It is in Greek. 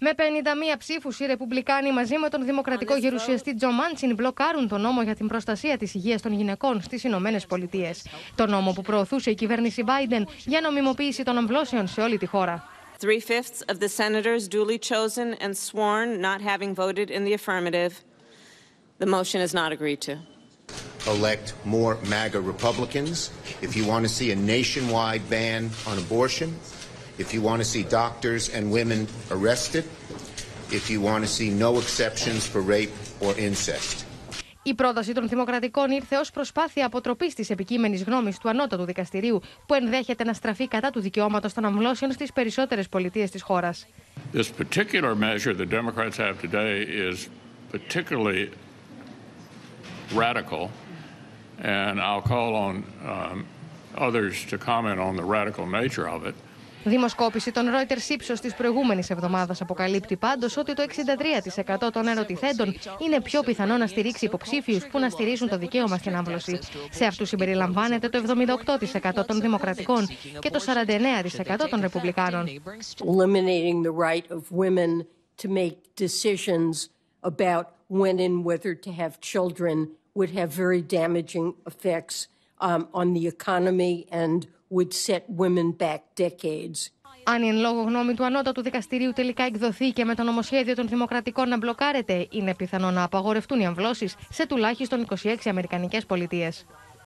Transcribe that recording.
Με 51 ψήφους, οι Ρεπουμπλικάνοι μαζί με τον Δημοκρατικό γερουσιαστή Τζο Μάντσιν μπλοκάρουν τον νόμο για την προστασία της υγείας των γυναικών στις Ηνωμένες Πολιτείες. Το νόμο που προωθούσε η κυβέρνηση Μπάιντεν για νομιμοποίηση των αμβλώσεων σε όλη τη χώρα. 3/5 of the senators duly chosen and sworn not having voted in the affirmative. The motion is not agreed to. Elect more MAGA Republicans. If you want to see a nationwide ban on abortion, if you want to see doctors and women arrested, if you want to see no exceptions for rape or incest. Η πρόταση των Δημοκρατικών ήρθε ως προσπάθεια αποτροπής της επικείμενης γνώμης του Ανώτατου Δικαστηρίου, που ενδέχεται να στραφεί κατά του δικαιώματος των αμβλώσεων στις περισσότερες πολιτείες της χώρας. This particular measure the Democrats have today is particularly radical, and I'll call on others to comment on the radical nature of it. Δημοσκόπηση των Reuters ύψος της προηγούμενης εβδομάδας αποκαλύπτει πάντως ότι το 63% των ερωτηθέντων είναι πιο πιθανό να στηρίξει υποψήφιους που να στηρίζουν το δικαίωμα στην άμβλωση. Σε αυτούς συμπεριλαμβάνεται το 78% των Δημοκρατικών και το 49% των Ρεπουμπλικάνων. Eliminating the right of women to make decisions about when and whether to have children would have very damaging effects on the economy and would set women back decades. Αν η εν λόγω γνώμη του Ανώτατου Δικαστηρίου τελικά εκδοθεί και με το νομοσχέδιο των Δημοκρατικών να μπλοκάρεται, είναι πιθανό να απαγορευτούν οι αμβλώσεις σε τουλάχιστον 26 Αμερικανικές Πολιτείες.